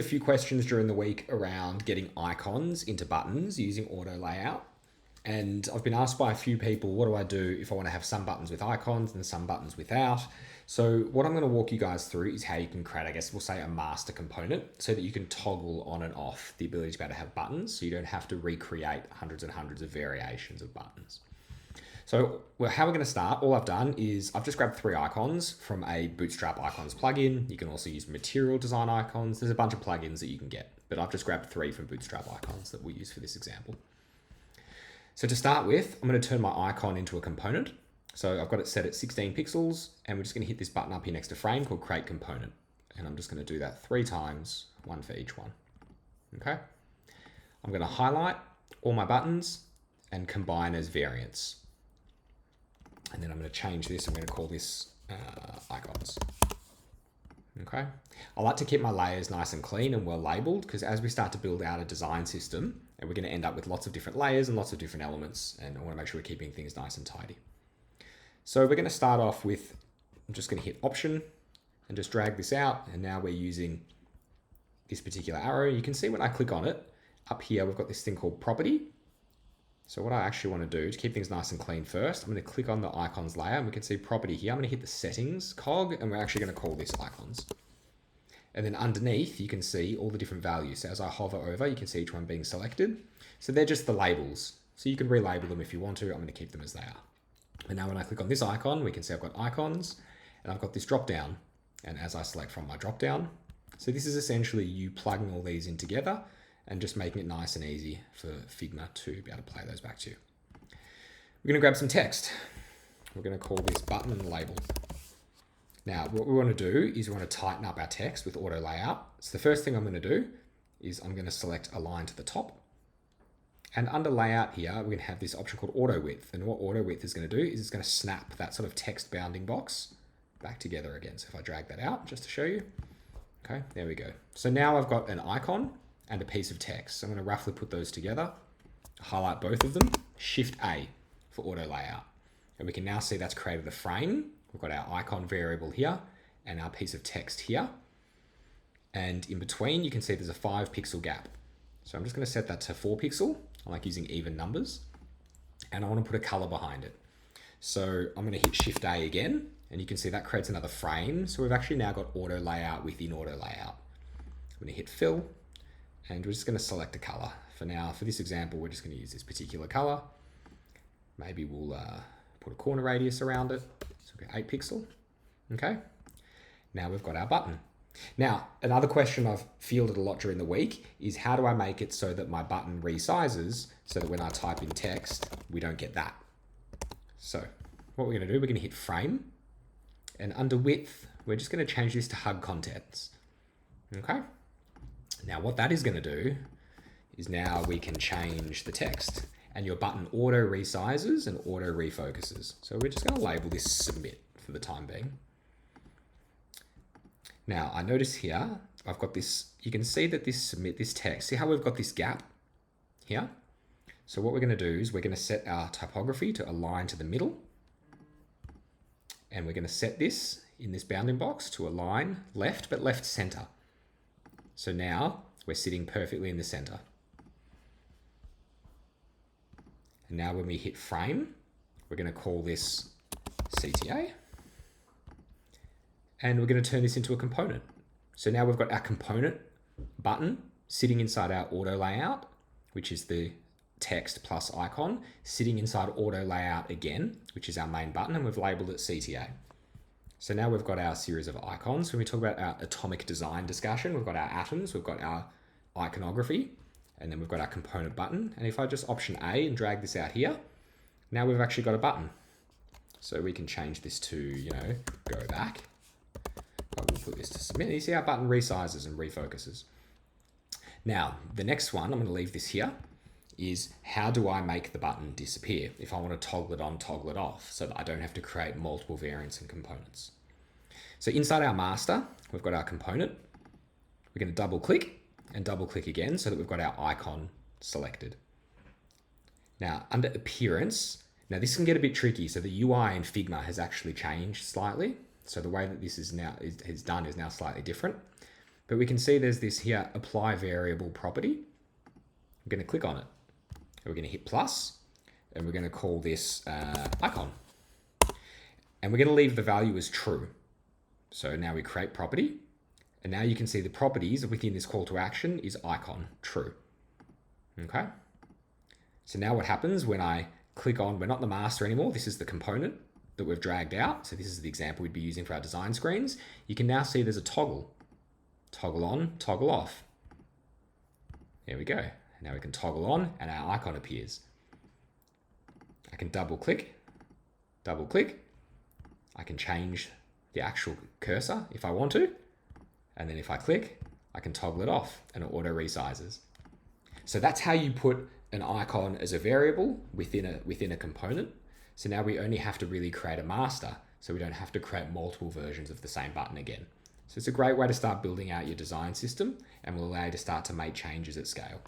A few questions during the week around getting icons into buttons using auto layout. And I've been asked by a few people, what do I do if I want to have some buttons with icons and some buttons without? So what I'm going to walk you guys through is how you can create, I guess we'll say, a master component so that you can toggle on and off the ability to be able to have buttons, so you don't have to recreate hundreds and hundreds of variations of buttons. So how we're going to start, all I've done is I've just grabbed 3 icons from a Bootstrap icons plugin. You can also use material design icons. There's a bunch of plugins that you can get, but I've just grabbed 3 from Bootstrap icons that we'll use for this example. So to start with, I'm going to turn my icon into a component. So I've got it set at 16 pixels, and we're just going to hit this button up here next to frame called create component. And I'm just going to do that 3 times, 1 for each one. Okay. I'm going to highlight all my buttons and combine as variants. And then I'm going to change this. I'm going to call this icons. Okay. I like to keep my layers nice and clean and well labeled, because as we start to build out a design system, and we're going to end up with lots of different layers and lots of different elements, and I want to make sure we're keeping things nice and tidy. So we're going to start off with, I'm just going to hit Option and just drag this out. And now we're using this particular arrow. You can see when I click on it, up here, we've got this thing called Property. So what I actually want to do to keep things nice and clean first, I'm going to click on the icons layer, and we can see property here. I'm going to hit the settings cog, and we're actually going to call this icons. And then underneath, you can see all the different values. So as I hover over, you can see each one being selected. So they're just the labels. So you can relabel them if you want to. I'm going to keep them as they are. And now when I click on this icon, we can see I've got icons, and I've got this drop down. And as I select from my drop down, so this is essentially you plugging all these in together and just making it nice and easy for Figma to be able to play those back to you. We're going to grab some text. We're going to call this button and label. Now, what we want to do is we want to tighten up our text with auto layout. So the first thing I'm going to do is I'm going to select align to the top. And under layout here, we're going to have this option called auto width. And what auto width is going to do is it's going to snap that sort of text bounding box back together again. So if I drag that out just to show you. Okay, there we go. So now I've got an icon and a piece of text. So I'm going to roughly put those together, highlight both of them, Shift A for auto layout. And we can now see that's created a frame. We've got our icon variable here and our piece of text here. And in between, you can see there's a 5 pixel gap. So I'm just going to set that to 4 pixel. I like using even numbers. And I want to put a color behind it. So I'm going to hit Shift A again, and you can see that creates another frame. So we've actually now got auto layout within auto layout. I'm going to hit Fill. And we're just going to select a color. For now, for this example, we're just going to use this particular color. Maybe we'll put a corner radius around it. So we've got 8 pixel. Okay. Now we've got our button. Now, another question I've fielded a lot during the week is how do I make it so that my button resizes so that when I type in text, we don't get that. So what we're going to do, we're going to hit frame, and under width, we're just going to change this to hug contents. Okay. Now what that is going to do is now we can change the text, and your button auto resizes and auto refocuses. So we're just going to label this submit for the time being. Now I notice here, I've got this, you can see that this submit, this text, see how we've got this gap here? So what we're going to do is we're going to set our typography to align to the middle, and we're going to set this in this bounding box to align left, but left center. So now we're sitting perfectly in the center. And now when we hit frame, we're going to call this CTA. And we're going to turn this into a component. So now we've got our component button sitting inside our auto layout, which is the text plus icon, sitting inside auto layout again, which is our main button, and we've labeled it CTA. So now we've got our series of icons. When we talk about our atomic design discussion, we've got our atoms, we've got our iconography, and then we've got our component button. And if I just Option A and drag this out here, now we've actually got a button. So we can change this to, go back. But we'll put this to submit. You see our button resizes and refocuses. Now, the next one, I'm going to leave this here, is how do I make the button disappear if I want to toggle it on, toggle it off, so that I don't have to create multiple variants and components. So inside our master, we've got our component. We're going to double click and double click again so that we've got our icon selected. Now, under appearance, now this can get a bit tricky. So the UI in Figma has actually changed slightly. So the way that this is now is done is now slightly different. But we can see there's this here, apply variable property. I'm going to click on it. We're going to hit plus, and we're going to call this icon. And we're going to leave the value as true. So now we create property, and now you can see the properties within this call to action is icon true. Okay. So now what happens when I click on, we're not the master anymore. This is the component that we've dragged out. So this is the example we'd be using for our design screens. You can now see there's a toggle. Toggle on, toggle off. There we go. Now we can toggle on and our icon appears. I can double click. I can change the actual cursor if I want to. And then if I click, I can toggle it off and it auto resizes. So that's how you put an icon as a variable within a component. So now we only have to really create a master, so we don't have to create multiple versions of the same button again. So it's a great way to start building out your design system and will allow you to start to make changes at scale.